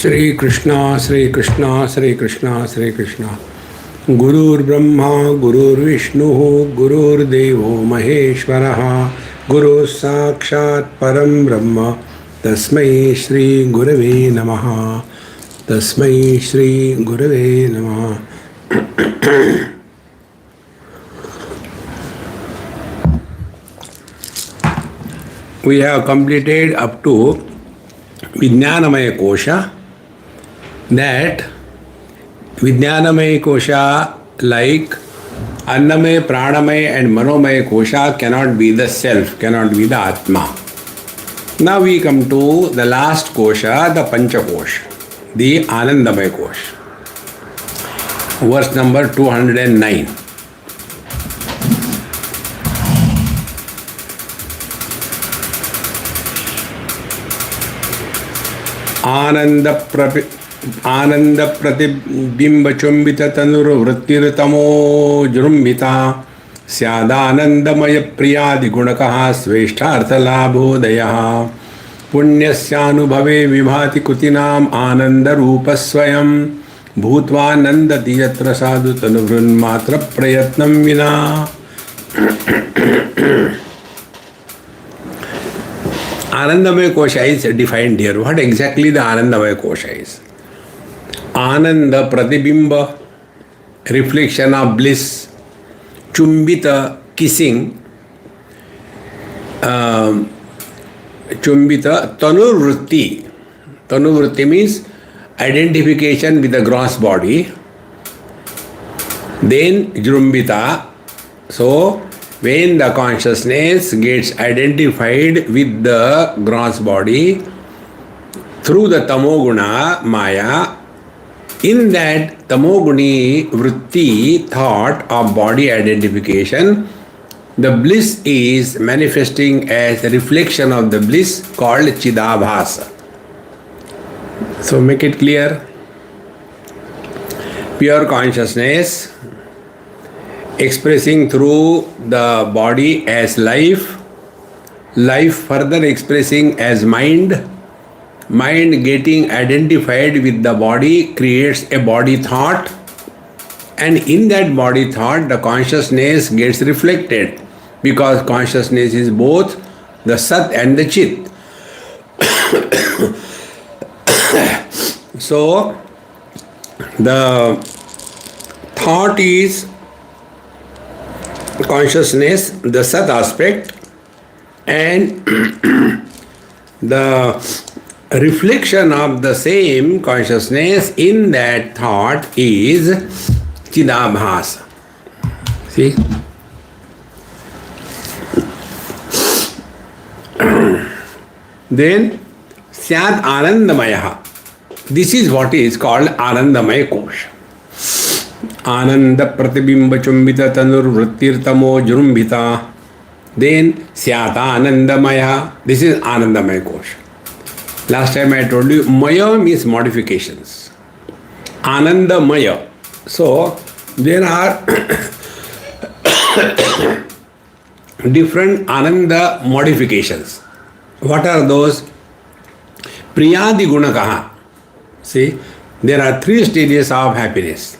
Shri Krishna, Shri Krishna, Shri Krishna, Shri Krishna. Gurur Brahma, Gurur Vishnu, Gurur Devo Maheshwaraha, Guru Sakshat Param Brahma, Tasmai Shri Gurave Namaha, Tasmai Shri Gurave Namaha. We have completed up to Vijnanamaya Kosha. That Vijnanamaya Kosha, like Annamaya, Pranamaya and Manomaya Kosha, cannot be the self, cannot be the Atma. Now we come to the last Kosha, the Panchakosha, the Anandamaya Kosha. Verse number 209. आनंद प्रतिबिंब चुंबित तनुर वृत्तिरतमो जृंभिता स्यादानंदमय प्रियादि गुणकः श्रेष्ठार्थ लाभोदयः पुण्यस्यानुभवे विभाति कुतिनाम आनंद रूप स्वयं भूत्वा नंदति यत्र साधु तनुभृन्मात्र प्रयत्नं विना. Anandamaya Kosha is defined here. What exactly the Anandamaya Kosha is? Ananda Pratibimba, reflection of bliss, Chumbita, kissing, Chumbita, Tanuvrutti. Tanuvrutti means identification with the gross body. Then Jrumbita, so when the consciousness gets identified with the gross body through the tamoguna maya, in that tamoguni vritti thought of body identification, the bliss is manifesting as a reflection of the bliss called Chidabhasa. So make it clear. Pure consciousness expressing through the body as life, life further expressing as mind, mind getting identified with the body creates a body thought, and in that body thought the consciousness gets reflected because consciousness is both the Sat and the Chit. So the thought is consciousness, the Sat aspect, and the reflection of the same consciousness in that thought is Chidabhasa. See? Then Syat Anandamaya. This is what is called Anandamaya Kosha. आनंद प्रतिबिंब चुंबित तनुर वृत्तिर्तमो जृंभिता. Then Syata Anandamaya. This is Anandamaya Kosha. Last time I told you Maya means modifications. Anandamaya. So there are different Ananda modifications. What are those? Priyadi Gunakaha. See, there are three stages of happiness.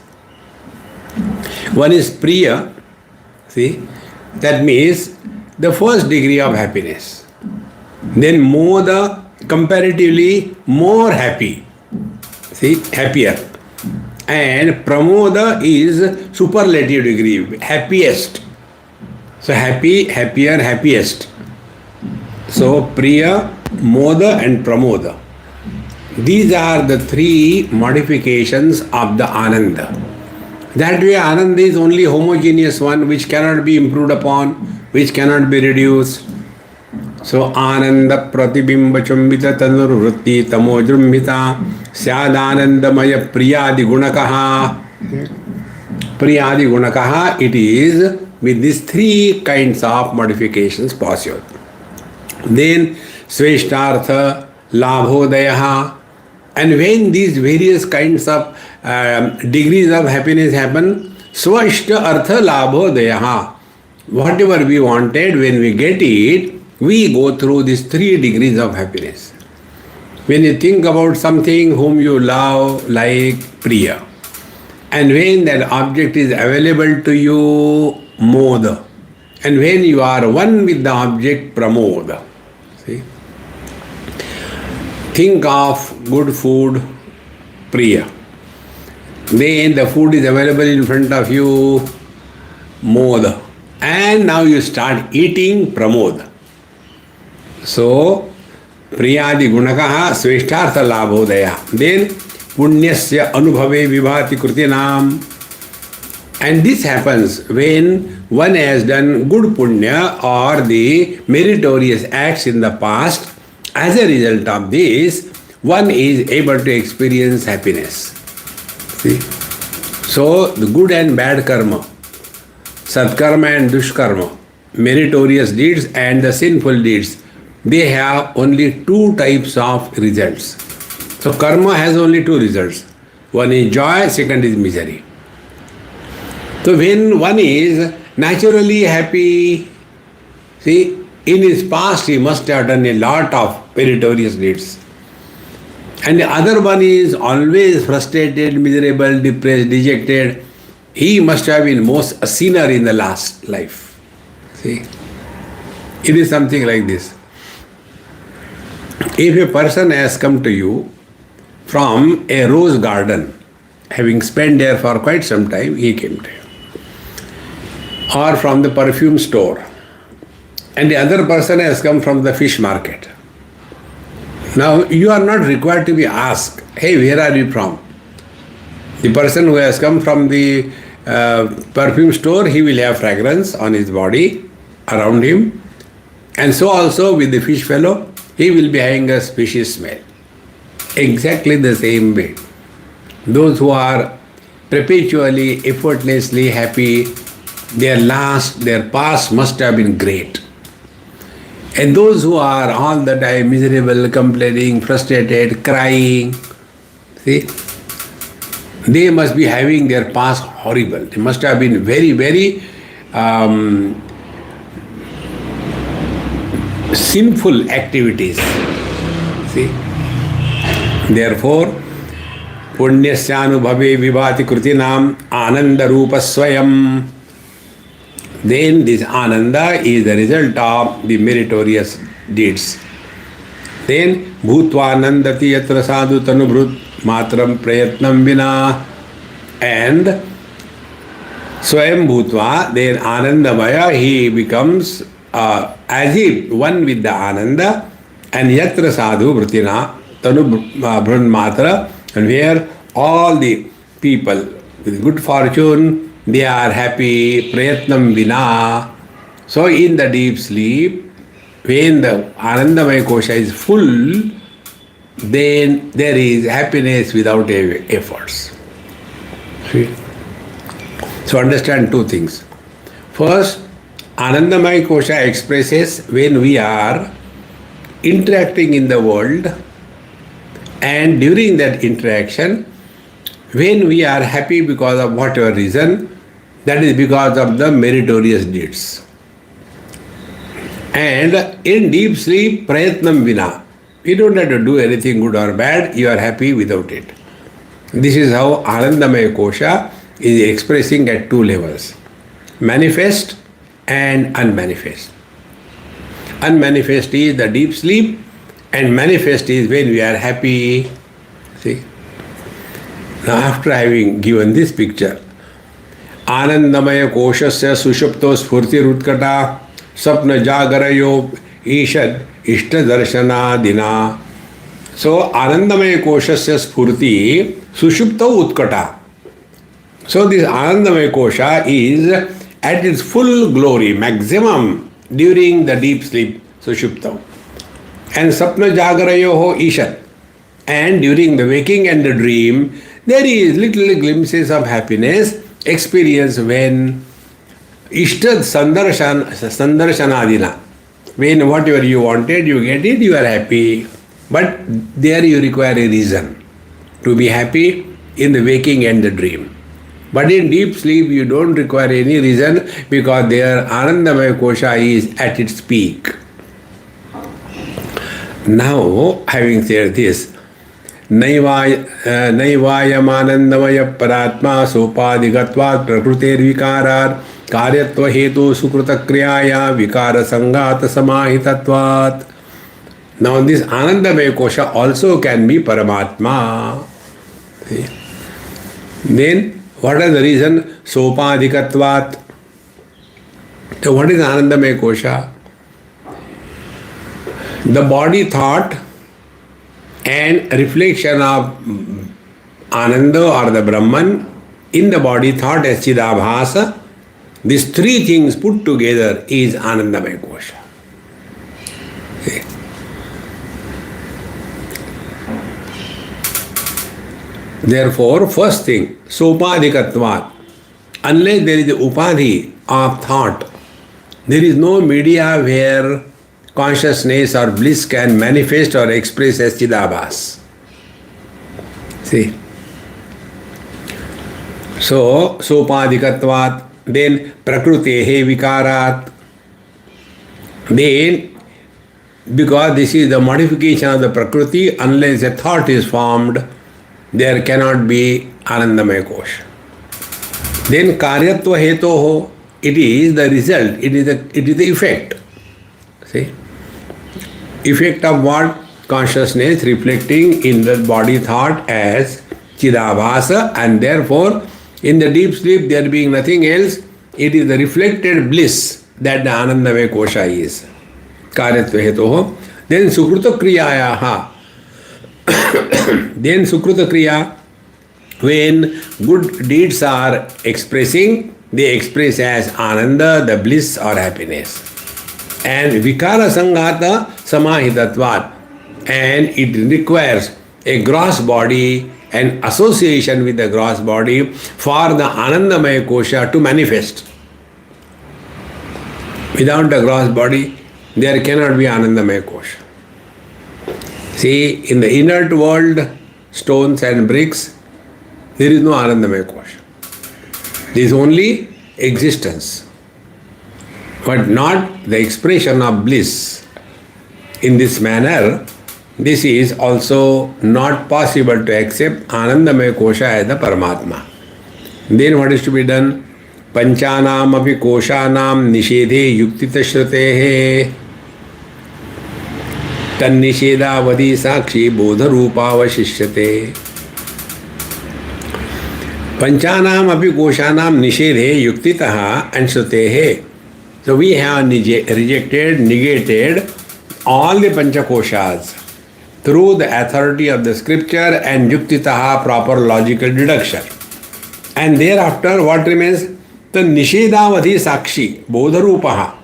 One is Priya, see, that means the first degree of happiness. Then Moda, comparatively more happy, see, happier. And Pramoda is superlative degree, happiest. So happy, happier, happiest. So Priya, Moda and Pramoda. These are the three modifications of the Ananda. That way Ananda is only homogeneous one which cannot be improved upon, which cannot be reduced. So Ananda Pratibimba Chumbita Tanur Vritti Tamojrumbita Syadanandamaya Priyadi Gunakaha. Priyadi Gunakaha, it is with these three kinds of modifications possible. Then Sveshtartha Labhodayaha. And when these various kinds of degrees of happiness happen, Swashta Artha Labhodayaha. Whatever we wanted, when we get it, we go through these three degrees of happiness. When you think about something whom you love, like Priya, and when that object is available to you, Moda, and when you are one with the object, Pramoda. See? Think of good food, Priya. Then the food is available in front of you, Moda. And now you start eating, Pramoda. So, Priyadi gunakaha sveshtartha labhodaya. Then, punyasya anubhave vibhati krutinam. And this happens when one has done good punya or the meritorious acts in the past. As a result of this, one is able to experience happiness. See? So, the good and bad karma, satkarma and dushkarma, meritorious deeds and the sinful deeds, they have only two types of results. So, karma has only two results. One is joy, second is misery. So, when one is naturally happy, see, in his past he must have done a lot of meritorious deeds. And the other one is always frustrated, miserable, depressed, dejected. He must have been most a sinner in the last life. See? It is something like this. If a person has come to you from a rose garden, having spent there for quite some time, he came to you. Or from the perfume store. And the other person has come from the fish market. Now, you are not required to be asked, hey, where are you from? The person who has come from the perfume store, he will have fragrance on his body, around him. And so also with the fish fellow, he will be having a fishy smell. Exactly the same way. Those who are perpetually, effortlessly happy, their past must have been great. And those who are all the time miserable, complaining, frustrated, crying, see, they must be having their past horrible. They must have been very, very sinful activities. See? Therefore, punyasyanubhave vibhati krutinam ananda rupa swayam. Then this ananda is the result of the meritorious deeds. Then bhutva nandati yatra sadhu tanubhrut matram prayatnam vina. And swayam bhutva, then anandamaya, he becomes as if one with the ananda, and yatra sadhu vritina tanubhrun matra, and where all the people with good fortune, they are happy, prayatnam vina. So in the deep sleep, when the Anandamaya Kosha is full, then there is happiness without efforts. See? So understand two things. First, Anandamaya Kosha expresses when we are interacting in the world, and during that interaction, when we are happy because of whatever reason, that is because of the meritorious deeds. And in deep sleep, prayatnam vina. You don't have to do anything good or bad, you are happy without it. This is how Anandamaya Kosha is expressing at two levels. Manifest and unmanifest. Unmanifest is the deep sleep, and manifest is when we are happy. See? Now after having given this picture, Anandamaya Koshasya Sushupto Spurti Rutkata Sapna Jagarayo Ishad Ishta Darshana Dina. So Anandamaya Koshasya Spurti Sushupto Utkata. So this Anandamaya Kosha is at its full glory, maximum, during the deep sleep, Sushupta. And Sapna Jagarayo Ishad. And during the waking and the dream, there is little glimpses of happiness experienced when Ishtad Sandarshanadina. When whatever you wanted, you get it, you are happy. But there you require a reason to be happy in the waking and the dream. But in deep sleep, you don't require any reason because there Anandamaya Kosha is at its peak. Now, having said this, नैवायमानंदमय परात्मा सोपाधिगत्वात् प्रकृतेर्विकारात् कार्यत्व हेतु सुकृत क्रियाया विकार संघात समाहितत्वात्. Now this Anandamaya Kosha also can be Paramatma. See? Then what is the reason? Sopadhikatvat. So what is Anandamaya Kosha? The body thought and reflection of Ananda or the Brahman in the body thought as Chidabhasa. These three things put together is Anandamaya Kosha. See? Therefore, first thing, sopadhikatvat. Unless there is upadhi of thought, there is no media where consciousness or bliss can manifest or express as Chidabhas. See? So, sopadhikatvat, then prakrutehe vikarat. Then, because this is the modification of the prakriti, unless a thought is formed, there cannot be Anandamaya Kosha. Then karyatva hetoho, it is the result, it is the effect. See? Effect of what? Consciousness reflecting in the body thought as Chidabhasa, and therefore in the deep sleep there being nothing else, it is the reflected bliss that the Anandamaya Kosha is. Karyatva hetoho. Then Sukruta Kriyayaha. Then Sukruta Kriya, when good deeds are expressing, they express as Ananda, the bliss or happiness. And Vikara Sanghata Samahitatvat, and it requires a gross body and association with the gross body for the Anandamaya Kosha to manifest. Without the gross body, there cannot be Anandamaya Kosha. See, in the inert world, stones and bricks, there is no Anandamaya Kosha. There is only existence, but not the expression of bliss. In this manner, this is also not possible to accept Anandamaya Kosha as the Paramatma. Then what is to be done? Panchanam api koshanam nishedhe yuktita shrutehe तन्निषेधावधि साक्षी बोध रूपावशिष्यते. पंचानाम अपि कोशानाम निषेधे युक्तितः and श्रुतेः. So we have rejected, negated all the panchakoshas through the authority of the scripture and yuktitaha, proper logical deduction. And thereafter what remains? The nishedavadhi sakshi, bodharupaha.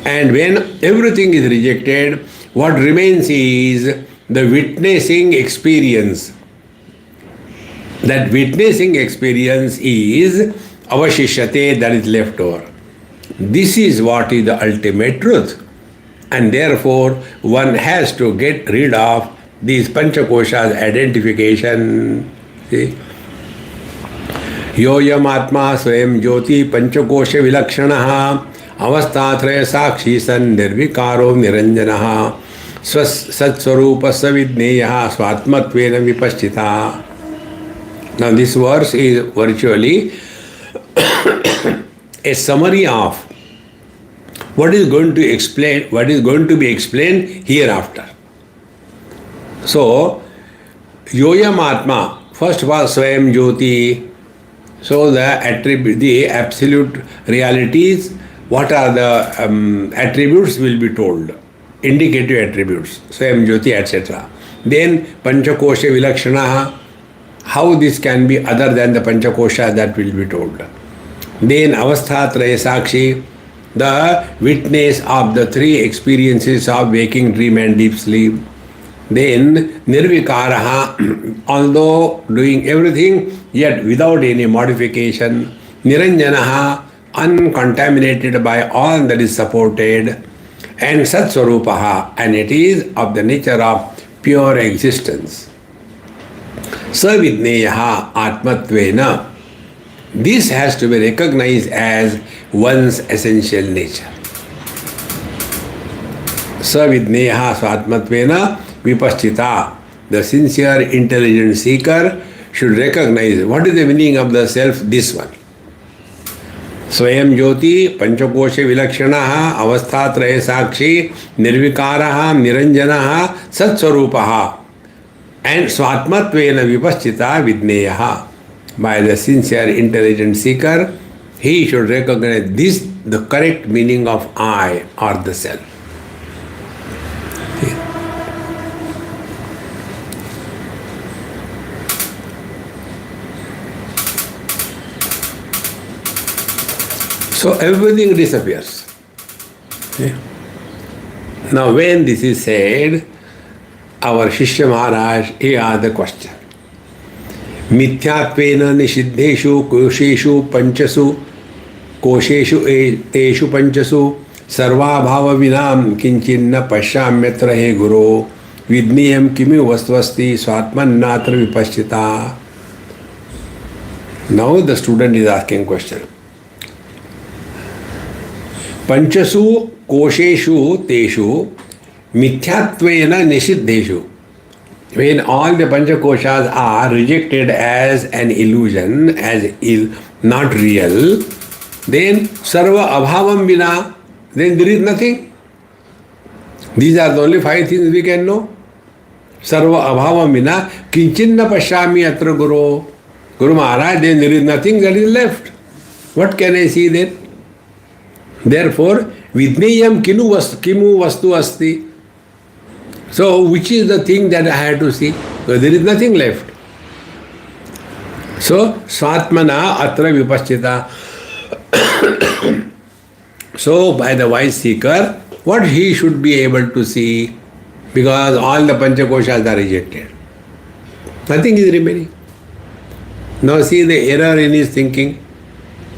And when everything is rejected, what remains is the witnessing experience. That witnessing experience is avashishyate, that is left over. This is what is the ultimate truth. And therefore, one has to get rid of these panchakoshas identification. See? Yoyam atma swayam jyoti panchakosha vilakshanaha avasthatraya sakshi san nirvikaro niranjanaha satsvarupa savidneyaha swatmatvena vipaschita. Now this verse is virtually a summary of what is going to be explained hereafter. So, Yoyam Atma, first was Swayam Jyoti. So the absolute realities, what are the attributes will be told, indicative attributes, Swayam Jyoti, etc. Then Panchakosha Vilakshanaha, how this can be other than the Panchakosha, that will be told. Then Avasthatraya Sakshi, the witness of the three experiences of waking, dream and deep sleep. Then Nirvikaraha, although doing everything, yet without any modification. Niranjanaha, uncontaminated by all that is supported. And Satsvarupaha, and it is of the nature of pure existence. Savidneyaha Atmatvena. This has to be recognized as one's essential nature. Savidneha Swatmatvena Vipaschita. The sincere, intelligent seeker should recognize what is the meaning of the self, this one. Swayam Jyoti, Panchakosha Vilakshanaha, Avasthatraya Sakshi, Nirvikaraha, Niranjanaha, Satswarupaha, and Swatmatvena Vipaschita Vidneyaha. By the sincere, intelligent seeker, he should recognize this, the correct meaning of I or the self. So everything disappears. Okay. Now when this is said, our Shishya Maharaj, he asked the question. Mithyattvena nishiddheshu kosheshu panchasu kosheshu teshu panchasu sarva bhava vinam kinchinna pashyamyatra he guru vidniyam kimi vastvasti swatmannatra vipaschita. Now the student is asking question. Panchasu kosheshu teshu mithyattvena nishiddheshu. When all the panchakoshas are rejected as an illusion, as not real, then sarva abhavam vina, then there is nothing. These are the only 5 things we can know. Sarva abhavam vina kinchinna pashyami atra guru. Guru Maharaj, then there is nothing that is left. What can I see then? Therefore, vidneyam kimu vastu asti. So, which is the thing that I had to see? So, there is nothing left. So, Swatmana atra vipaschita. So, by the wise seeker, what he should be able to see? Because all the panchakoshas are rejected. Nothing is remaining. Now see the error in his thinking.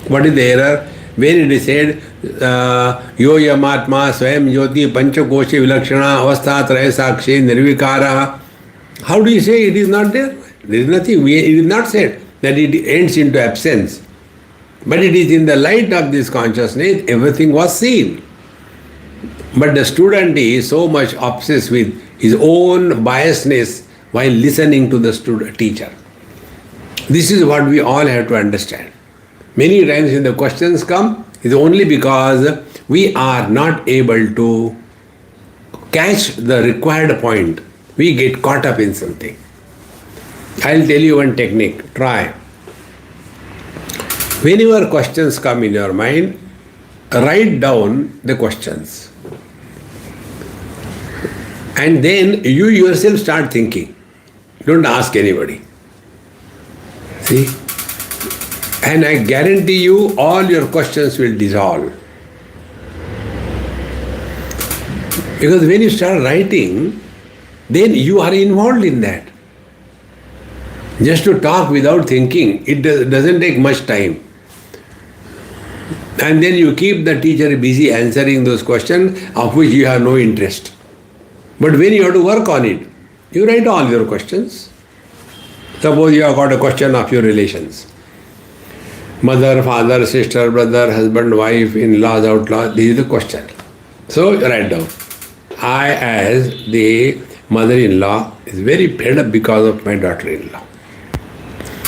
What is the error? When it is said, Yo Yamatma Swayam Jyoti Panchakosha Vilakshana Avasthatraya Sakshi Nirvikara. How do you say it is not there? There is nothing. It is not said that it ends into absence. But it is in the light of this consciousness, everything was seen. But the student is so much obsessed with his own biasness while listening to the teacher. This is what we all have to understand. Many times when the questions come, it is only because we are not able to catch the required point. We get caught up in something. I'll tell you one technique. Try. Whenever questions come in your mind, write down the questions. And then you yourself start thinking. Don't ask anybody. See? And I guarantee you all your questions will dissolve. Because when you start writing, then you are involved in that. Just to talk without thinking, it doesn't take much time. And then you keep the teacher busy answering those questions of which you have no interest. But when you have to work on it, you write all your questions. Suppose you have got a question of your relations. Mother, father, sister, brother, husband, wife, in-laws, outlaws, this is the question. So write down. I as the mother-in-law is very fed up because of my daughter-in-law.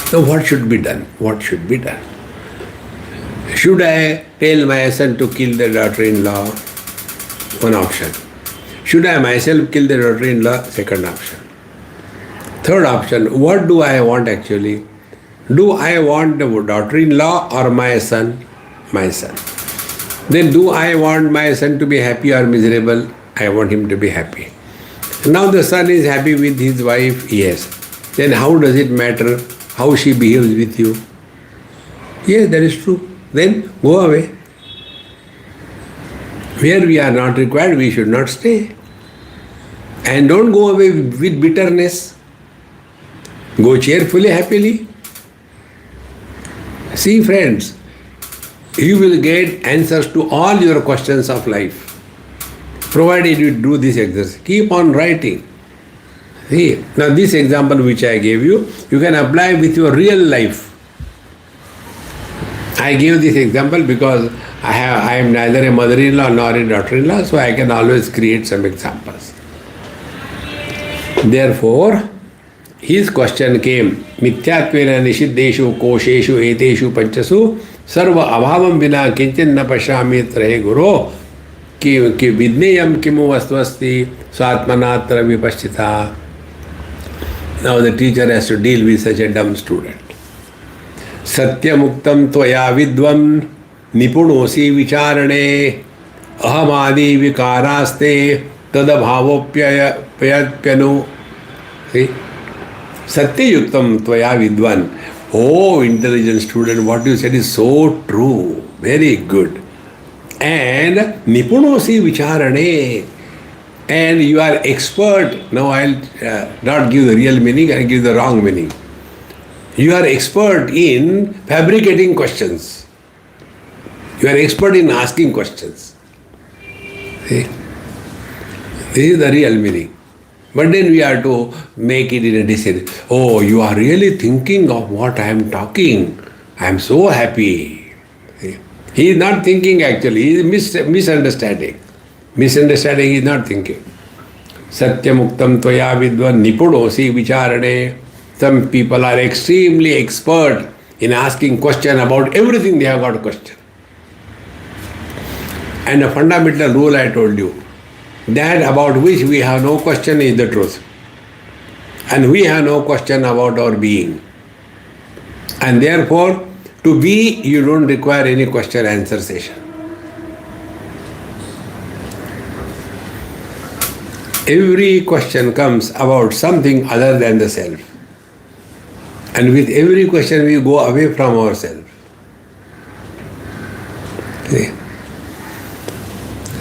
So what should be done? What should be done? Should I tell my son to kill the daughter-in-law? One option. Should I myself kill the daughter-in-law? Second option. Third option, what do I want actually? Do I want the daughter-in-law or my son? My son. Then do I want my son to be happy or miserable? I want him to be happy. Now the son is happy with his wife? Yes. Then how does it matter how she behaves with you? Yes, that is true. Then go away. Where we are not required, we should not stay. And don't go away with bitterness. Go cheerfully, happily. See friends, you will get answers to all your questions of life, provided you do this exercise. Keep on writing. See, now this example which I gave you, you can apply with your real life. I give this example because I am neither a mother-in-law nor a daughter-in-law, so I can always create some examples. Therefore, his question came, Mityatvena nishiddeshu kosheshu eteshu panchasu sarva abhavam vina kinchin na pashyami trahe guru ki vidneyam kimu vastvasti swatmanatra vipashchita. Now the teacher has to deal with such a dumb student. Satyamuktam tvaya vidvam nipunosi vicharane ahamadi vikaraste tadabhavopyayatpyanu. See? Satyayuktam tvaya vidvan. Oh, intelligent student, what you said is so true. Very good. And nipunosi vicharane. And you are expert. Now I'll not give the real meaning, I'll give the wrong meaning. You are expert in fabricating questions. You are expert in asking questions. See? This is the real meaning. But then we are to make it in a decision. Oh, you are really thinking of what I am talking. I am so happy. See? He is not thinking actually. He is misunderstanding. Misunderstanding is not thinking. Satyamuktam tvaya vidvan nipunosi vicharane. Some people are extremely expert in asking question about everything they have got a question. And a fundamental rule I told you, that about which we have no question is the truth. And we have no question about our being. And therefore, to be, you don't require any question answer session. Every question comes about something other than the self. And with every question we go away from ourselves. See?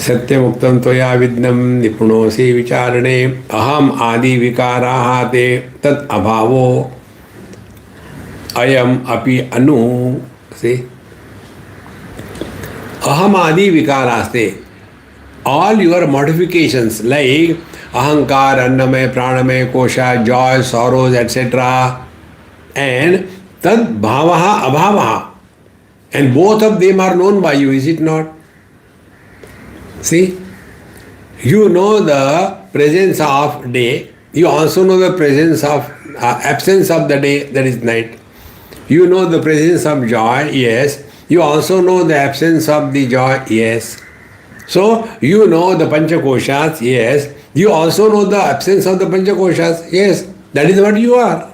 Satyamuktam tvaya vidnam nipunosi vicharane aham adi vikaraha te tat abhavo ayam api anu. See? Aham adi vikaraste. All your modifications like ahankar, annamay, pranamay, kosha, joy, sorrows, etc. and tad bhavaha, abhavaha. And both of them are known by you, is it not? See? You know the presence of day. You also know the presence of absence of the day, that is night. You know the presence of joy, yes. You also know the absence of the joy, yes. So, you know the Panchakoshas, yes. You also know the absence of the Panchakoshas, yes. That is what you are.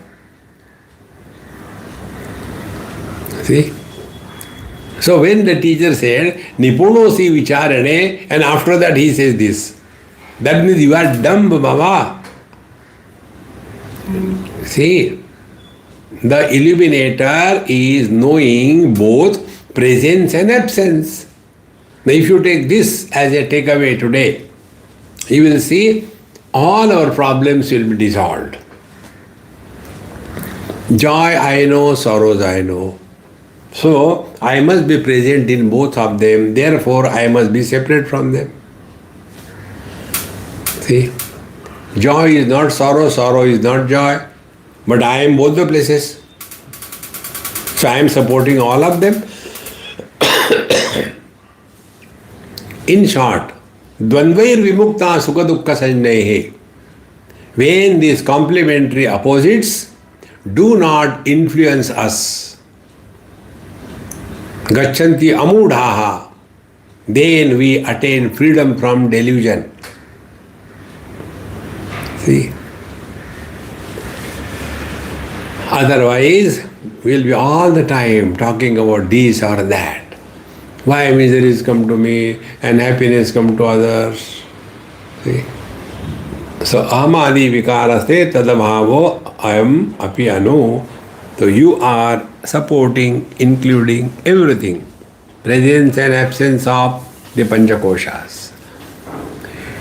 See? So, when the teacher said, Nipunosi vicharane, and after that he says this, that means you are dumb, Baba. See? The illuminator is knowing both presence and absence. Now, if you take this as a takeaway today, you will see all our problems will be dissolved. Joy I know, sorrows I know. So, I must be present in both of them, therefore I must be separate from them. See? Joy is not sorrow, sorrow is not joy, but I am both the places. So, I am supporting all of them. In short, dvandvair vimukta sukha dukkha sanjnahe. When these complementary opposites do not influence us, gachanti amudhaha, then we attain freedom from delusion. See? Otherwise, we will be all the time talking about this or that. Why miseries come to me and happiness come to others? See? So, ahmadi vikaraste tadabhavo ayam api anu. So, you are supporting, including everything. Presence and absence of the Panchakoshas.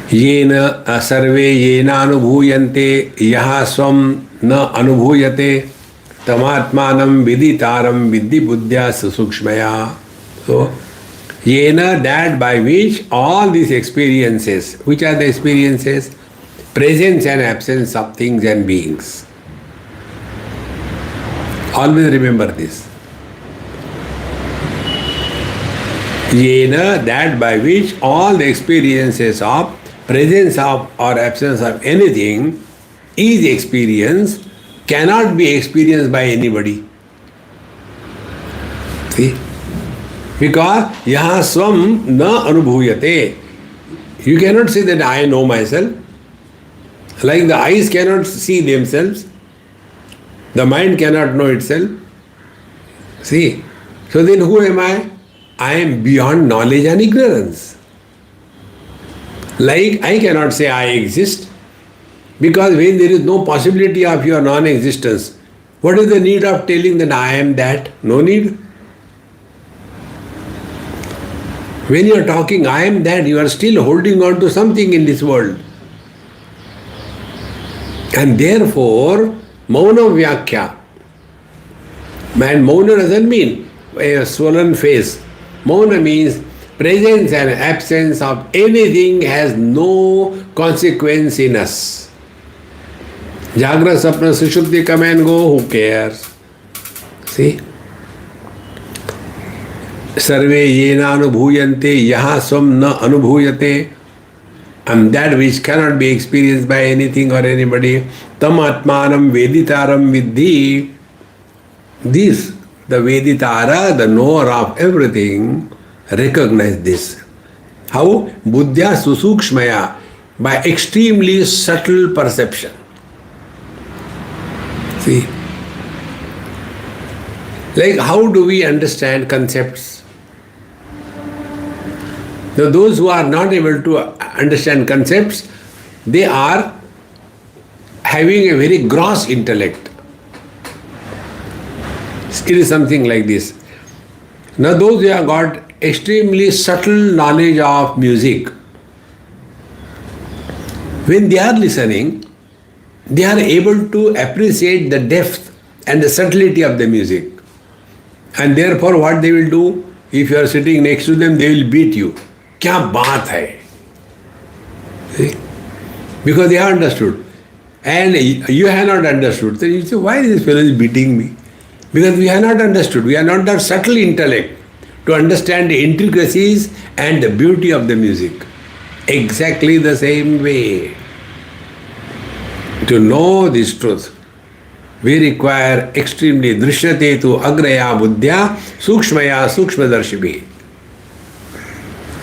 Yena sarve yena anubhuyante yaha svam na anubhuyate tamatmanam viditaram vidhi buddhya susukshmaya. So, yena, that by which all these experiences, which are the experiences? Presence and absence of things and beings. Always remember this. Yena, that by which all the experiences of presence of or absence of anything is experienced, cannot be experienced by anybody. See? Because yaha swam na anubhuyate. You cannot say that I know myself. Like the eyes cannot see themselves. The mind cannot know itself. See? So then who am I? I am beyond knowledge and ignorance. Like I cannot say I exist, because when there is no possibility of your non-existence, what is the need of telling that I am that? No need. When you are talking I am that, you are still holding on to something in this world. And therefore, mauna vyakya. And mauna doesn't mean a swollen face. Mauna means presence and absence of anything has no consequence in us. Jagra, Sapna, Sushupti come and go, who cares? See? Sarve yena anubhuyante yaha swam na anubhuyate. And that which cannot be experienced by anything or anybody. Tam atmanam veditaram vidhi. This, the Veditara, the knower of everything, recognize this. How? Buddhya susukshmaya, by extremely subtle perception. See? Like how do we understand concepts? Now those who are not able to understand concepts, they are having a very gross intellect. It is something like this. Now those who have got extremely subtle knowledge of music, when they are listening, they are able to appreciate the depth and the subtlety of the music. And therefore what they will do, if you are sitting next to them, they will beat you. Kya baat hai? See? Because they have understood. And you have not understood. Then you say, why this fellow is beating me? Because we have not understood. We are not that subtle intellect to understand the intricacies and the beauty of the music. Exactly the same way. To know this truth, we require extremely drishyate tu agraya buddhya sukshmaya sukshmadarshibhi.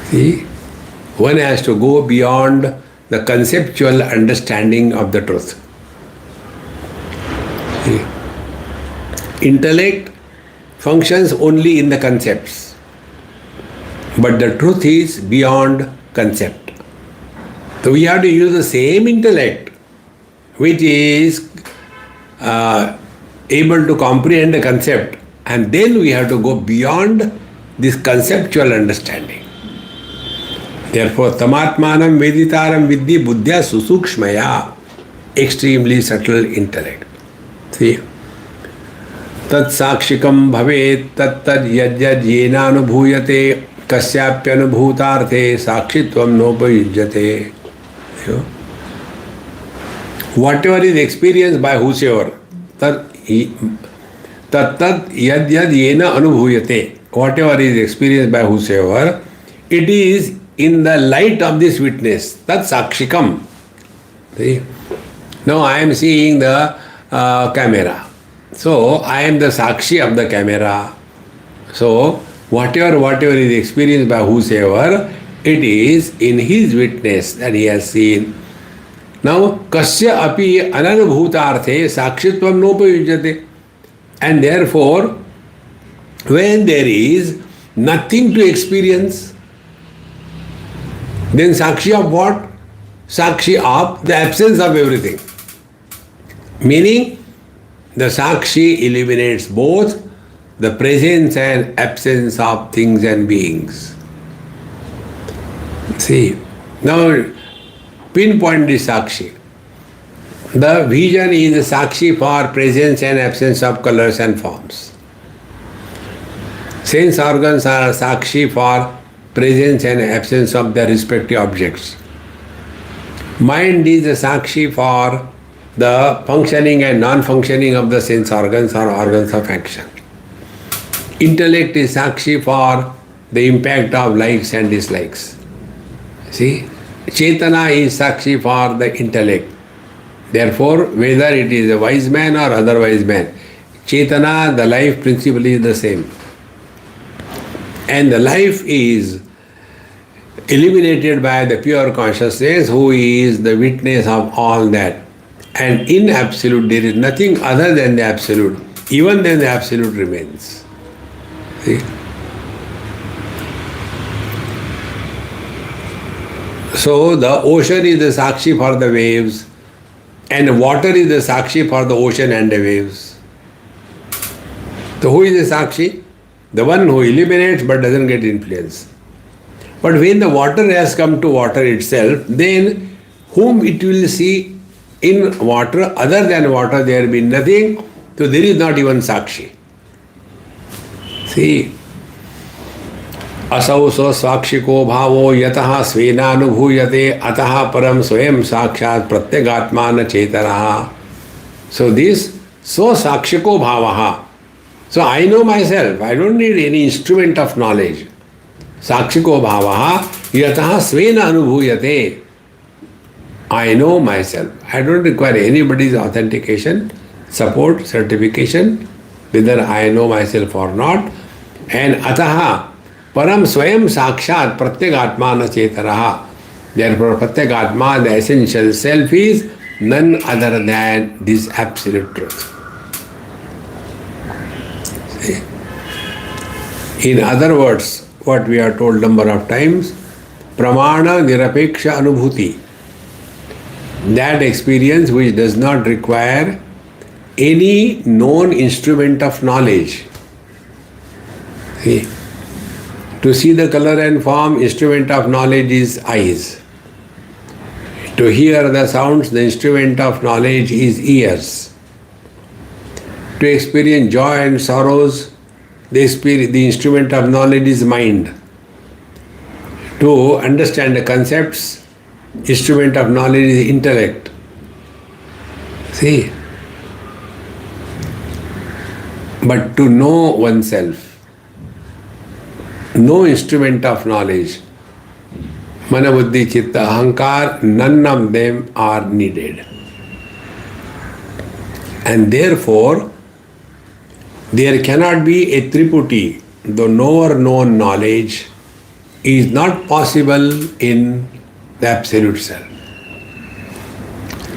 See, one has to go beyond the conceptual understanding of the truth. See? Intellect functions only in the concepts, but the truth is beyond concept. So we have to use the same intellect which is able to comprehend the concept, and then we have to go beyond this conceptual understanding. Therefore, tamatmanam veditaram vidhi buddhya susukshmaya, extremely subtle intellect. See? Tat sakshikam bhavet tat tad yad yad yena anubhuyate kasyapyanubhutarthe sakshitvam nopayujyate. Whatever is experienced by whosoever, tat tad yad yad yena anubhuyate, whatever is experienced by whosoever, it is in the light of this witness, tat sakshikam. See? Now I am seeing the camera. So I am the sakshi of the camera. So whatever is experienced by whosoever, it is in his witness that he has seen. Now kasya api ananubhutarthe sakshitvam nopayujyate. And therefore, when there is nothing to experience, then sakshi of what? Sakshi of the absence of everything. Meaning, the sakshi eliminates both the presence and absence of things and beings. See, now pinpoint this sakshi. The vision is a sakshi for presence and absence of colors and forms. Sense organs are sakshi for presence and absence of their respective objects. Mind is a sakshi for the functioning and non-functioning of the sense organs or organs of action. Intellect is sakshi for the impact of likes and dislikes. See, Chetana is Sakshi for the intellect. Therefore, whether it is a wise man or otherwise man, Chetana, the life principle is the same. And the life is illuminated by the pure consciousness who is the witness of all that. And in Absolute, there is nothing other than the Absolute. Even then the Absolute remains. See? So the ocean is the Sakshi for the waves, and water is the Sakshi for the ocean and the waves. So who is the Sakshi? The one who illuminates but doesn't get influence. But when the water has come to water itself, then whom it will see in water, other than water there will be nothing, so there is not even Sakshi. See, असौ स्वसाक्षिको भावो यतः स्वेनानुभूयते अतः परम स्वयं साक्षात् प्रत्यगात्मान चेतनः. So this स्वसाक्षिको भावः. So I know myself. I don't need any instrument of knowledge. Sakshiko bhavaha yataha svena anubhuyate. I know myself. I don't require anybody's authentication, support, certification, whether I know myself or not. And ataha param swayam sakshat pratyagatmana chetaraha. Therefore, pratyagatma, the essential self, is none other than this absolute truth. See? In other words, what we are told number of times, pramana nirapeksha anubhuti, that experience which does not require any known instrument of knowledge. See? To see the color and form, instrument of knowledge is eyes. To hear the sounds, the instrument of knowledge is ears. To experience joy and sorrows, the instrument of knowledge is mind. To understand the concepts, instrument of knowledge is intellect. See? But to know oneself, no instrument of knowledge, mana buddhi chitta ahankar, none of them are needed. And therefore, there cannot be a triputi, the knower known knowledge is not possible in the Absolute Self.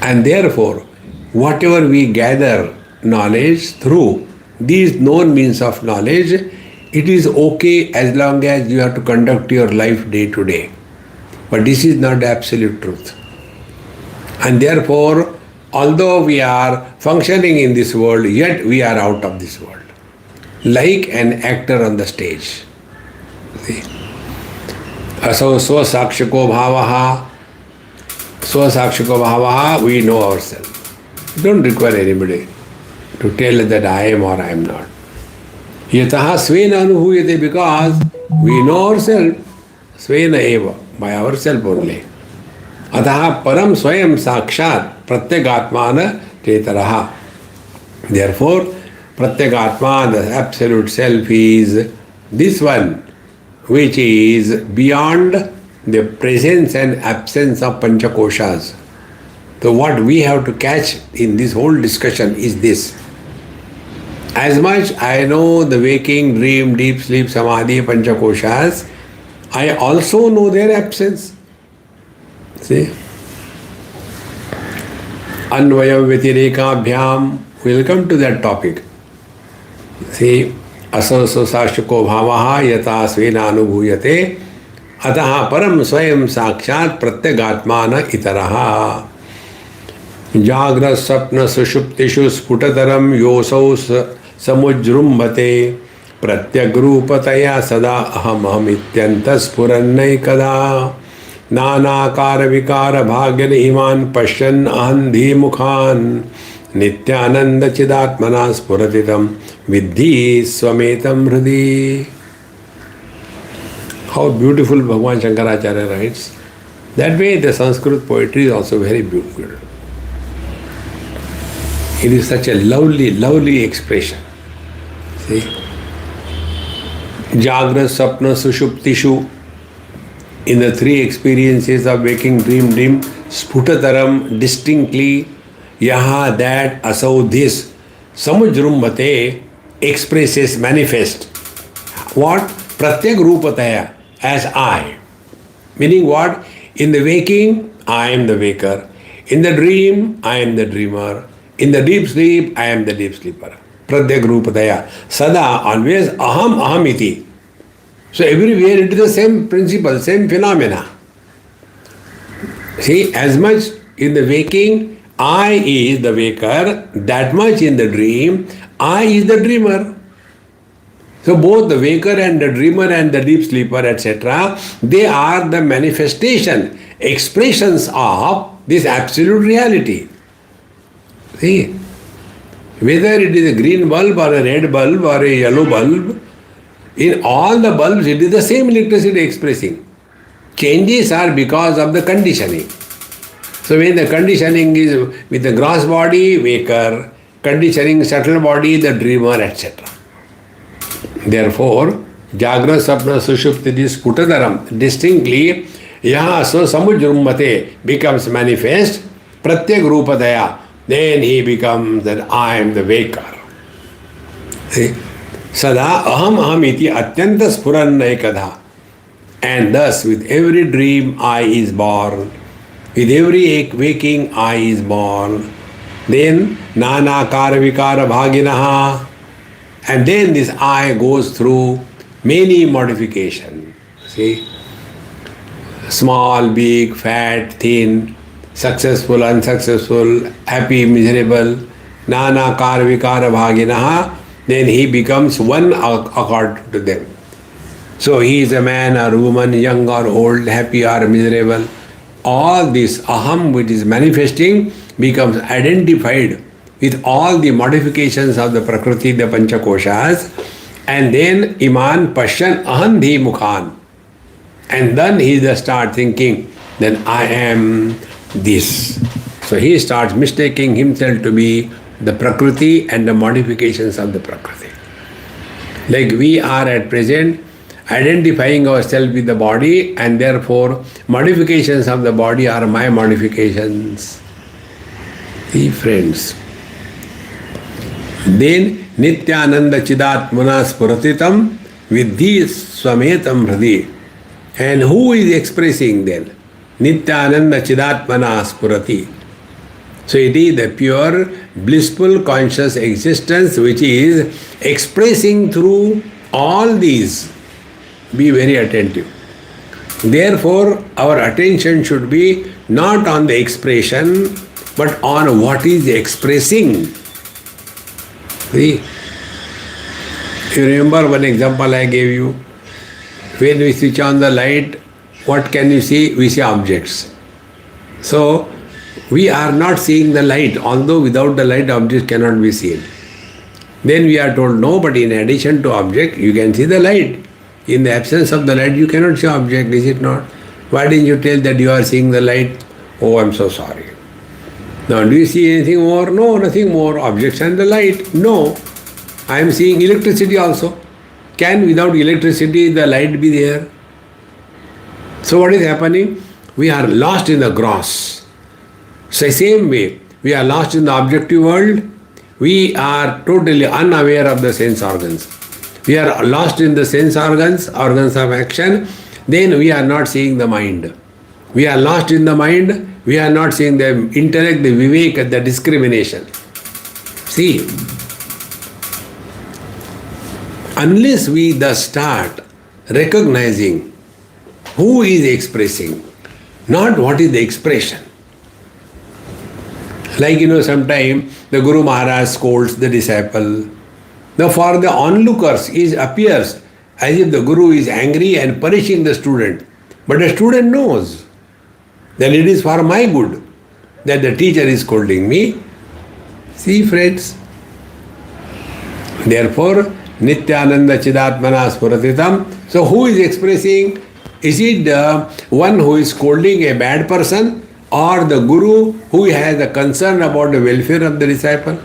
And therefore, whatever we gather knowledge through these known means of knowledge, it is okay as long as you have to conduct your life day to day. But this is not the absolute truth. And therefore, although we are functioning in this world, yet we are out of this world. Like an actor on the stage. See? Asau swasakshiko bhavaha. Swasakshiko bhavaha, we know ourselves. We don't require anybody to tell that I am or I am not. Yataha svena anubhuyate, because we know ourselves. Svena eva, by ourselves only. Ataha param swayam sakshat pratyagatmana chetaraha. Therefore, Pratyagatma, the absolute self, is this one which is beyond the presence and absence of Panchakoshas. So what we have to catch in this whole discussion is this. As much I know the waking, dream, deep sleep, samadhi, Panchakoshas, I also know their absence. See? Anvaya Vyatireka-bhyam, we'll come to that topic. See, asasya sashko bhavaha yata svena anubhuyate ataha param swayam sakshat pratyagatmana itaraha. Jagra sapna sushuptishu sputataram yosau samujrumbate pratyagrupataya sada aham aham ityantas purannai kada nanakara vikara bhagyan iman pashyan ahandi mukhan Nityananda chidatmana spuratitam vidhi swametam hridi. How beautiful Bhagavan Shankaracharya writes. That way the Sanskrit poetry is also very beautiful. It is such a lovely, lovely expression. See? Jagra, Sapna, Sushuptishu. In the three experiences of waking, dream, Sputataram, distinctly, Yaha, that, Asau, this, Samujrumbate expresses, manifest. What? Pratyak Rupataya, as I. Meaning what? In the waking, I am the waker. In the dream, I am the dreamer. In the deep sleep, I am the deep sleeper. Pratyak Rupataya. Sada, always aham iti. So everywhere it is the same principle, same phenomena. See, as much in the waking, I is the waker, that much in the dream, I is the dreamer. So both the waker and the dreamer and the deep sleeper, etc., they are the manifestation, expressions of this absolute reality. See, whether it is a green bulb or a red bulb or a yellow bulb, in all the bulbs it is the same electricity expressing. Changes are because of the conditioning. So when the conditioning is with the gross body, waker, conditioning subtle body, the dreamer, etc. Therefore, Jagra, Sapna, Sushupti, this Putadaram, distinctly, Yaha so Samujrummate becomes manifest, Pratyak Rupadaya, then he becomes that I am the waker. See? Sada aham iti atyanta spurannayakadha. And thus with every dream I is born, with every waking I is born. Then nana kara vikara bhaginaha. And then this I goes through many modifications. See? Small, big, fat, thin, successful, unsuccessful, happy, miserable. Nana kara vikara bhaginaha. Then he becomes one according to them. So he is a man or woman, young or old, happy or miserable. All this aham which is manifesting becomes identified with all the modifications of the Prakriti, the Panchakoshas, and then iman pashyan ahandi mukhan. And then he just starts thinking, then I am this. So he starts mistaking himself to be the Prakriti and the modifications of the Prakriti. Like we are at present identifying ourselves with the body, and therefore modifications of the body are my modifications. See, friends. Then Nityananda Chidatmana Spuratitam Vidhi Swametam Hradi. And who is expressing then? Nityananda Chidatmana Spurati. So it is the pure, blissful, conscious existence which is expressing through all these. Be very attentive. Therefore, our attention should be not on the expression, but on what is expressing. See? You remember one example I gave you? When we switch on the light, what can you see? We see objects. So, we are not seeing the light, although without the light objects cannot be seen. Then we are told, no, but in addition to object, you can see the light. In the absence of the light, you cannot see object, is it not? Why didn't you tell that you are seeing the light? Oh, I'm so sorry. Now, do you see anything more? No, nothing more. Objects and the light? No. I am seeing electricity also. Can without electricity the light be there? So what is happening? We are lost in the gross. So same way, we are lost in the objective world. We are totally unaware of the sense organs. We are lost in the sense organs, organs of action. Then we are not seeing the mind. We are lost in the mind. We are not seeing the intellect, the vivek, the discrimination. See, unless we thus start recognizing who is expressing, not what is the expression. Like, sometimes the Guru Maharaj scolds the disciple. Now, for the onlookers, it appears as if the Guru is angry and punishing the student. But the student knows that it is for my good that the teacher is scolding me. See, friends. Therefore, Nityananda Chidatmana Spuratitam. So, who is expressing? Is it the one who is scolding a bad person, or the Guru who has a concern about the welfare of the disciple?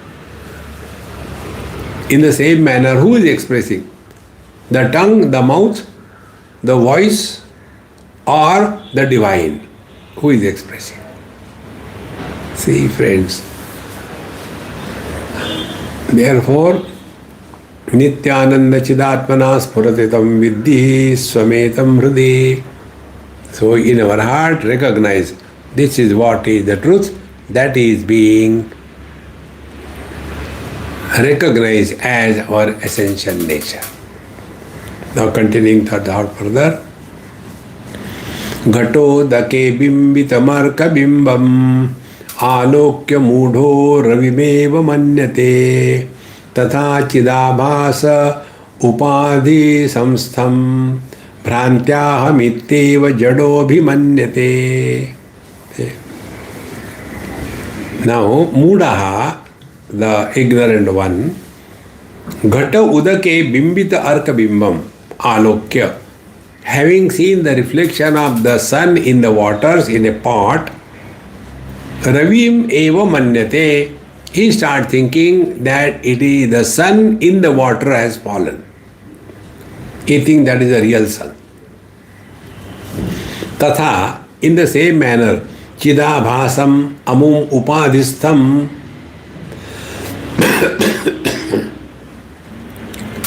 In the same manner, who is expressing? The tongue, the mouth, the voice, or the divine? Who is expressing? See, friends. Therefore, Nityananda Chidatmana Spuratitam Vidhi Swametam Hrudi. So in our heart, recognize this is what is the truth, that is being recognized as our essential nature. Now continuing the thought further. Ghato dake bimbitamarka bimbam alokya mudho ravimeva manyate तथा चिदाभास उपाधि संस्थम भ्रांत्याहमित्येव जडोभिमन्यते. Now, Mudaha, the ignorant one, Ghata udake bimbita arka bimbam alokya, having seen the reflection of the sun in the waters in a pot, ravim eva manyate, he starts thinking that it is the sun in the water has fallen. He thinks that is the real sun. Tatha, in the same manner, chidabhasam amum upadhistham,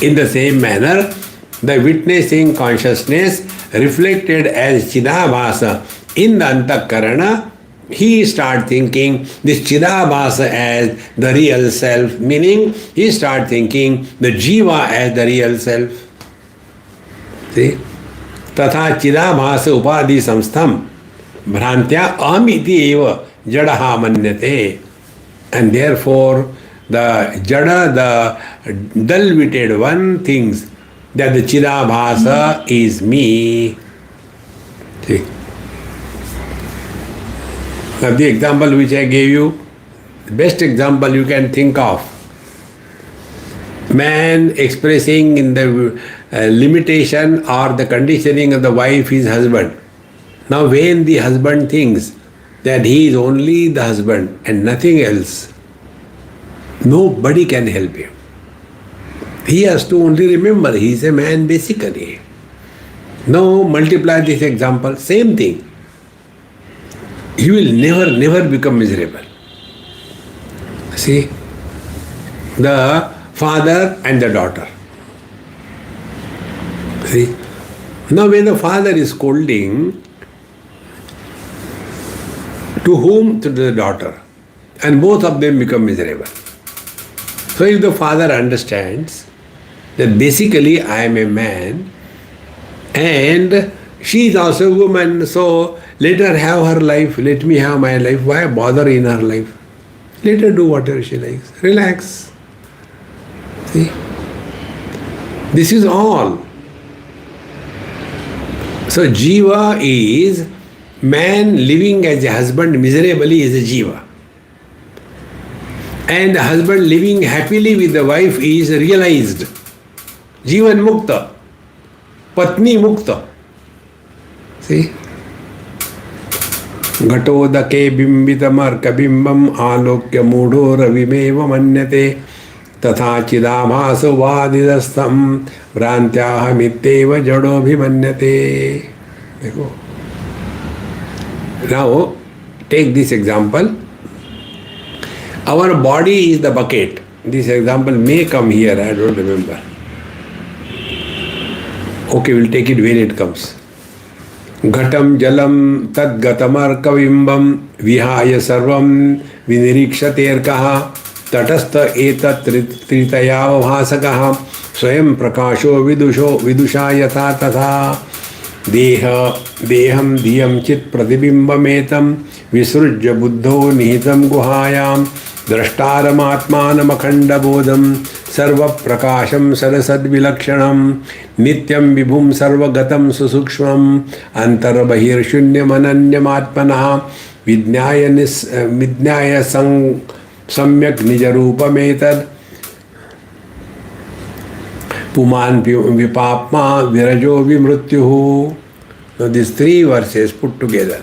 in the same manner, the witnessing consciousness reflected as chidabhasa in the antakarana, he starts thinking this Chidabhasa as the real self, meaning he starts thinking the Jiva as the real self. See? Tatha Chidabhasa Upadhi Samstham Bhrantya Amiti Eva Jadaha Manyate. And therefore the Jada, the dull-witted one, thinks that the Chidabhasa is me. See? Now the example which I gave you, the best example you can think of, man expressing in the limitation or the conditioning of the wife his husband. Now when the husband thinks that he is only the husband and nothing else, nobody can help him. He has to only remember he is a man basically. Now multiply this example, same thing. You will never become miserable. See, the father and the daughter. See, now when the father is scolding, to whom? To the daughter. And both of them become miserable. So if the father understands that basically I am a man and she is also a woman, so let her have her life, let me have my life. Why bother in her life? Let her do whatever she likes. Relax. See? This is all. So Jiva is man living as a husband miserably is a Jiva. And the husband living happily with the wife is realized. Jivan Mukta. Patni Mukta. See? घटोदके बिंबितमर्कबिंबम आलोक्य मूढ़ो रविमेव मन्यते तथा चिदाभासवादिदस्थम भ्रांत्याहमित्येव जडोभिमन्यते. देखो. Now take this example. Our body is the bucket. This example may come here, I don't remember. Okay, we'll take it when it comes. घटम जलम तद्गतमर्कबिंबम विहाय सर्वं विनिरीक्षतेर्कः तटस्थ एतत्त्रितयावभासकः स्वयं प्रकाशो विदुषा यथा तथा देहं धियं चित् प्रतिबिंबमेतं विसृज्य बुद्धो निहितं गुहायां द्रष्टारमात्मानमखण्डबोधं सर्वप्रकाशं सरसद्विलक्षणं नित्यं विभुं सर्वगतं सुसूक्ष्मं अन्तर्बहिर्शून्यमनन्यमात्मनः विज्ञाय सम्यक् निजरूपमेतद् पुमान् विपाप्मा विरजो विमृत्युः. Now these three verses put together.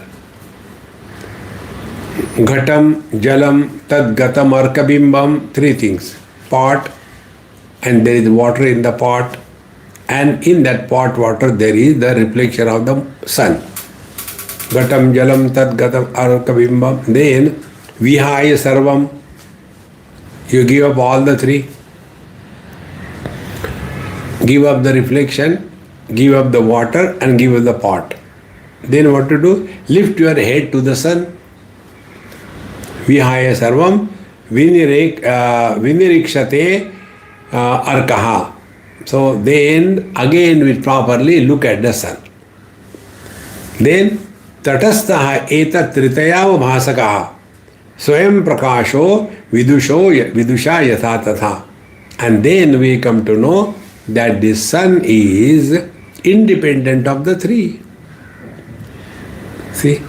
Ghatam, Jalam, Tadgatam, Arkabimbam, three things. Pot, and there is water in the pot, And in that pot water there is the reflection of the sun. Gatam jalam tat gatam arkabimbam. Then vihaya sarvam. You give up all the three. Give up the reflection, give up the water, and give up the pot. Then what to do? Lift your head to the sun. Vihaya sarvam vinirikshate arkaha. So then again we properly look at the sun. Then tatastha etat tritayava bhasakaha swayam prakasho vidusha yatha tatha. And then we come to know that the sun is independent of the three. See?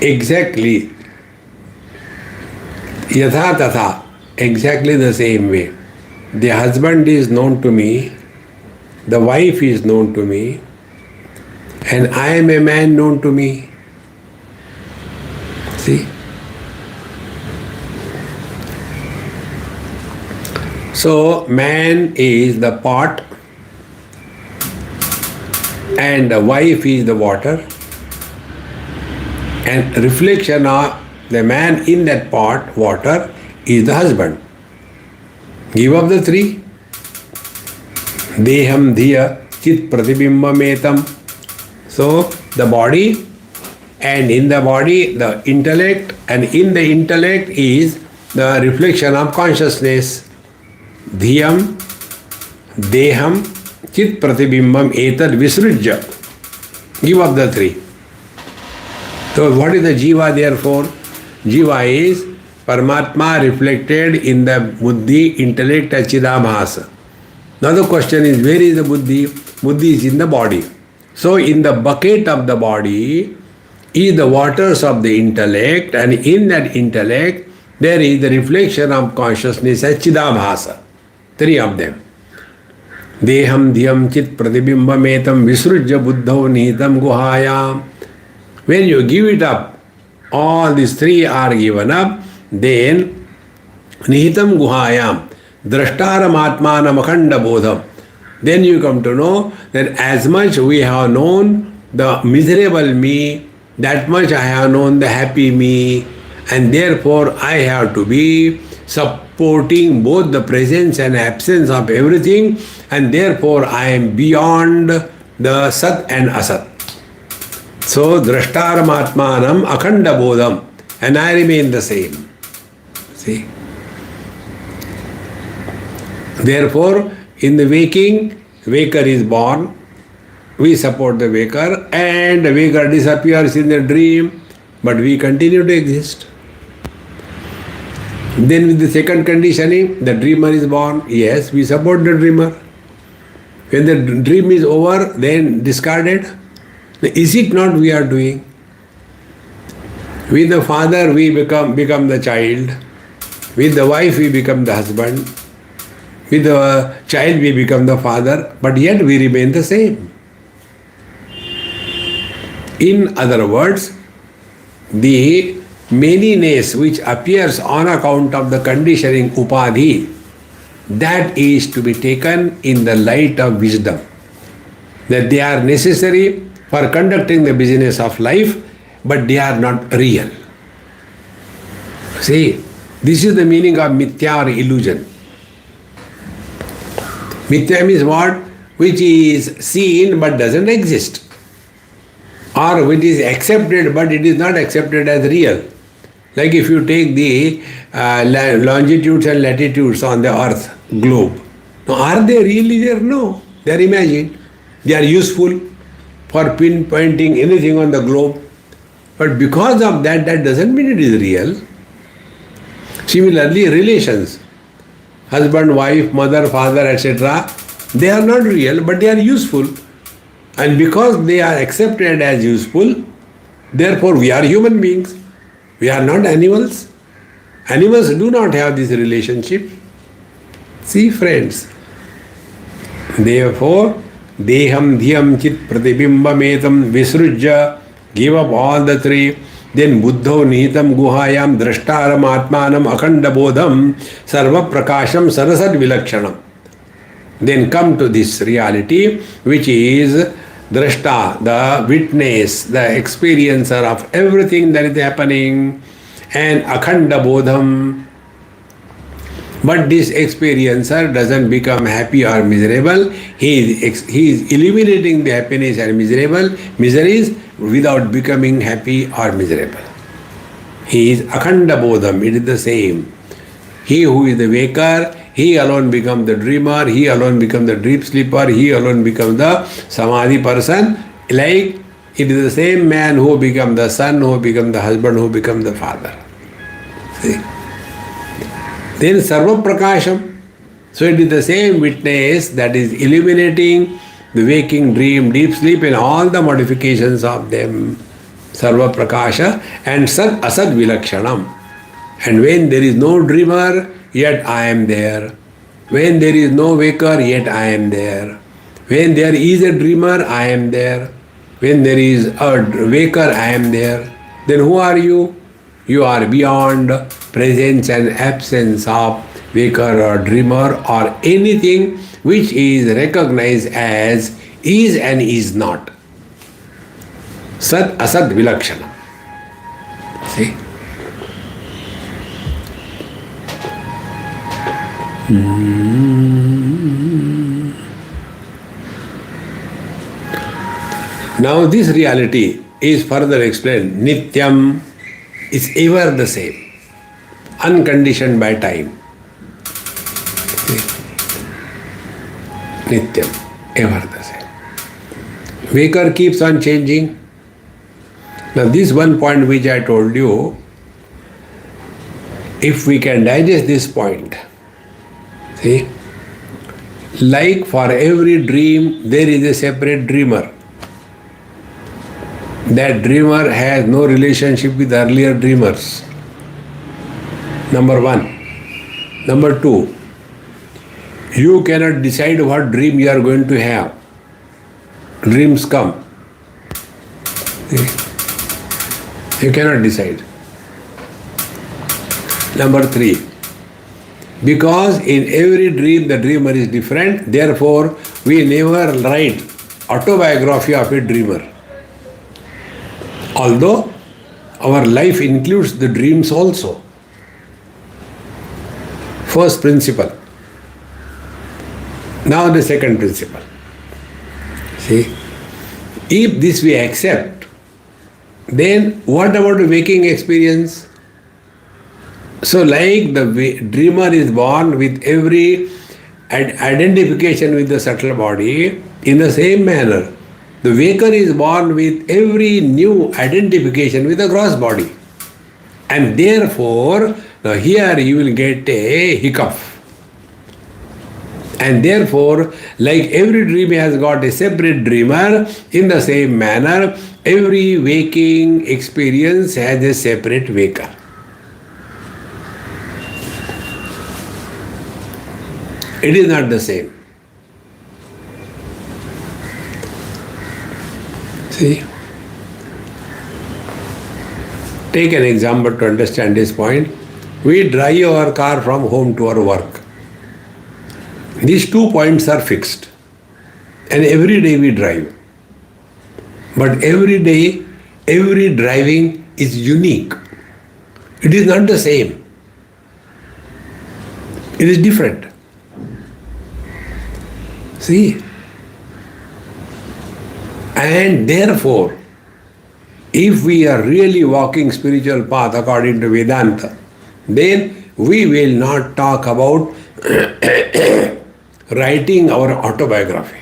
Exactly. Yatha tatha. Exactly the same way. The husband is known to me, the wife is known to me, and I am a man known to me. See? So, man is the pot, and the wife is the water, and reflection of the man in that pot, water, is the husband. Give up the three. Deham dhiya chit pratibimbametam. So, the body, and in the body, the intellect, and in the intellect is the reflection of consciousness. Dhyam, deham, chit pratibimbam etad visrujya. Give up the three. So what is the jiva therefore? Jiva is Paramatma reflected in the buddhi, intellect, chidabhasa. Now the question is, where is the buddhi? Buddhi is in the body. So in the bucket of the body is the waters of the intellect, and in that intellect there is the reflection of consciousness as chidabhasa. Three of them. Deham dhyam chit pratibimbametam visrujya buddhau nihitam guhayam. When you give it up, all these three are given up, then nihitam guhayam drashtaram atmanam akhanda bodham. Then you come to know that as much we have known the miserable me, that much I have known the happy me, and therefore I have to be supporting both the presence and absence of everything, and therefore I am beyond the Sat and Asat. So, drashtaram atmanam akhanda bodham, and I remain the same. See? Therefore, in the waking, waker is born, we support the waker, and the waker disappears in the dream, but we continue to exist. Then with the second conditioning, the dreamer is born, yes, we support the dreamer. When the dream is over, then discarded. Is it not we are doing? With the father we become the child, with the wife we become the husband, with the child we become the father, but yet we remain the same. In other words, the manyness which appears on account of the conditioning upadhi, that is to be taken in the light of wisdom, that they are necessary for conducting the business of life, but they are not real. See, this is the meaning of mithya or illusion. Mithya means what? Which is seen but doesn't exist, or which is accepted but it is not accepted as real. Like if you take the longitudes and latitudes on the earth globe. Now, are they really there? No. They are imagined. They are useful for pinpointing anything on the globe. But because of that, that doesn't mean it is real. Similarly, relations. Husband, wife, mother, father, etc. They are not real, but they are useful. And because they are accepted as useful, therefore we are human beings. We are not animals. Animals do not have this relationship. See, friends. Therefore, deham dhyam chit pratibimbametam visrujya, give up all the three. Then buddho nihitam guhayam drashtaram atmanam akhanda bodham sarva prakasham sarasad vilakshanam. then come to this reality, which is drashta, the witness, the experiencer of everything that is happening, and akhanda bodham. But this experiencer doesn't become happy or miserable. He is eliminating the happiness and miseries without becoming happy or miserable. He is akhanda bodham, it is the same. He who is the waker, he alone becomes the dreamer, he alone becomes the deep sleeper, he alone becomes the samadhi person. Like it is the same man who becomes the son, who becomes the husband, who becomes the father. See? Then sarva prakasham. So it is the same witness that is illuminating the waking, dream, deep sleep and all the modifications of them. Sarva prakasha and sat asad vilakshanam. And when there is no dreamer, yet I am there. When there is no waker, yet I am there. When there is a dreamer, I am there. When there is a waker, I am there. Then who are you? You are beyond presence and absence of waker or dreamer or anything which is recognized as is and is not. Sat asad vilakshana. See? Now this reality is further explained. Nityam is ever the same, unconditioned by time. Nityam, ever the same. Waker keeps on changing. Now this one point which I told you, if we can digest this point, see, like for every dream there is a separate dreamer. That dreamer has no relationship with earlier dreamers. Number one. Number two, you cannot decide what dream you are going to have. Dreams come. You cannot decide. Number three, because in every dream the dreamer is different, therefore we never write autobiography of a dreamer. Although our life includes the dreams also. First principle. Now the second principle. See, if this we accept, then what about the waking experience? So like the dreamer is born with every identification with the subtle body, in the same manner, the waker is born with every new identification with the gross body. And therefore, here you will get a hiccup. And therefore, like every dream has got a separate dreamer, in the same manner, every waking experience has a separate waker. It is not the same. See? Take an example to understand this point. We drive our car from home to our work. These 2 points are fixed. And every day we drive. But every day, every driving is unique. It is not the same. It is different. See? And therefore, if we are really walking spiritual path according to Vedanta, then we will not talk about writing our autobiography.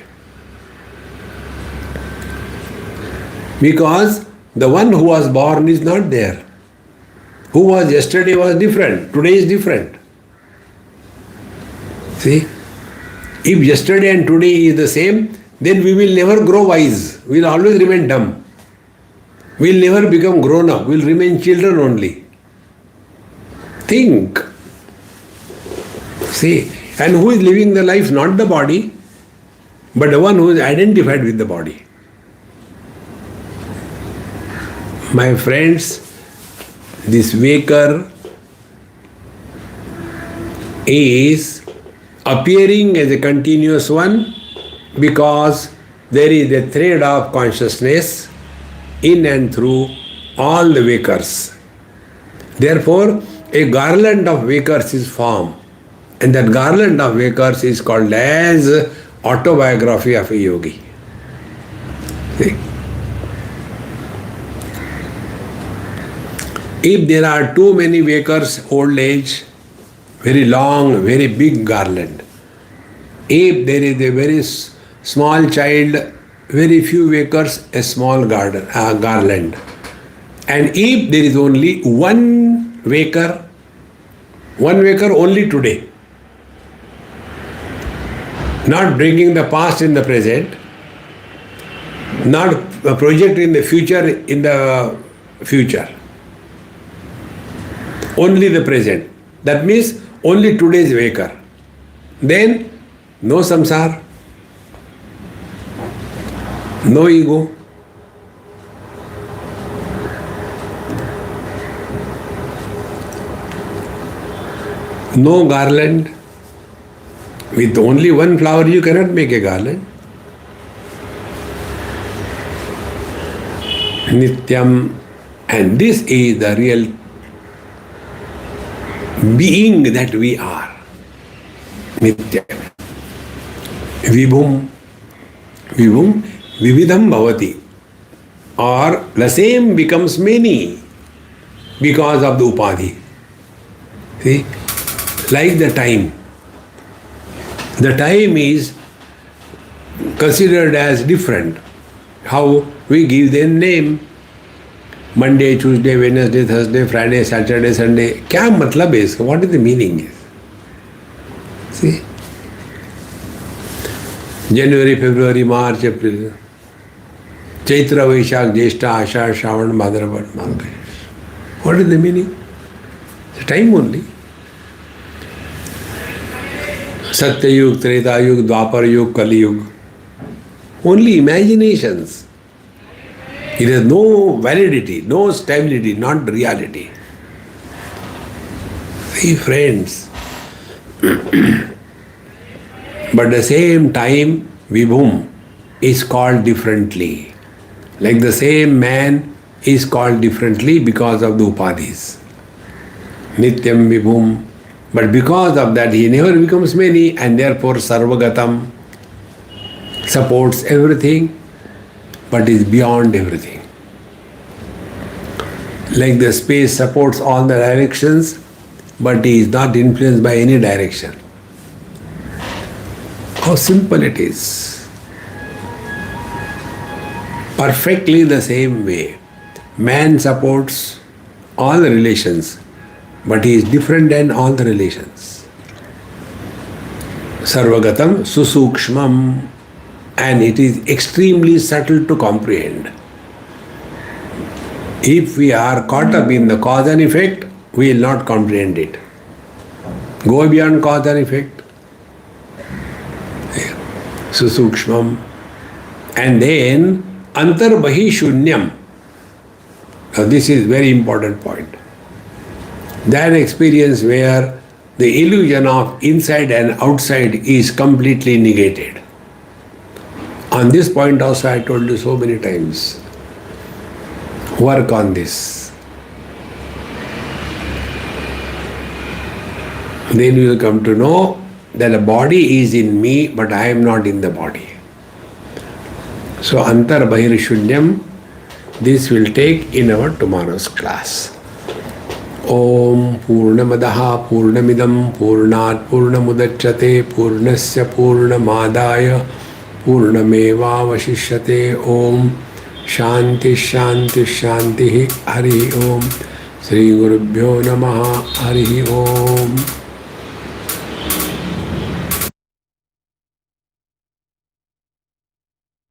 Because the one who was born is not there. Who was yesterday was different, today is different. See? If yesterday and today is the same, then we will never grow wise. We will always remain dumb. We will never become grown up. We will remain children only. Think. See, and who is living the life? Not the body, but the one who is identified with the body. My friends, this waker is appearing as a continuous one because there is a thread of consciousness in and through all the wakers. Therefore, a garland of wakers is formed, and that garland of wakers is called as autobiography of a yogi. See? If there are too many wakers, old age, very long, very big garland. If there is a very small child, very few wakers, a small garland. And if there is only one waker only today, not bringing the past in the present, not projecting the future in the future, only the present. That means only today's waker. Then no samsara, no ego. No garland. With only one flower you cannot make a garland. Nityam. And this is the real being that we are. Nityam. Vibhum. Vibhum. Vividham bhavati. Or the same becomes many because of the upadhi. See? Like the time. The time is considered as different. How we give them name. Monday, Tuesday, Wednesday, Thursday, Friday, Saturday, Sunday. क्या मतलब है इसका? What is the meaning? See? January, February, March, April. Chaitra, Vaishak, Jyeshta, Ashar, Shravan, Bhadrapad, Margaresh. What is the meaning? The time only. Satyayug, Tretayug, Dwaparayug, Kaliyug. Only imaginations. It has no validity, no stability, not reality. See, friends. But the same time, Vibhum is called differently. Like the same man is called differently because of the upadhis. Nityam Vibhum. But because of that, he never becomes many, and therefore Sarvagatam supports everything, but is beyond everything. Like the space supports all the directions, but he is not influenced by any direction. How simple it is. Perfectly the same way. Man supports all the relations, but he is different than all the relations. Sarvagatam susukshmam, and it is extremely subtle to comprehend. If we are caught up in the cause and effect, we will not comprehend it. Go beyond cause and effect. Susukshmam. And then antarbahi shunyam. Now this is very important point. That experience where the illusion of inside and outside is completely negated. On this point also I told you so many times. Work on this. Then you will come to know that the body is in me, but I am not in the body. So Antar Bahir Shunyam, this will take in our tomorrow's class. Om Purnamadaha Purnamidam Purnat Purnamudachyate Purnasya Purnamadaya Purnameva Vashishyate. Om Shanti Shanti Shanti Hari Om. Sri Gurubhyo Namaha Hari Om.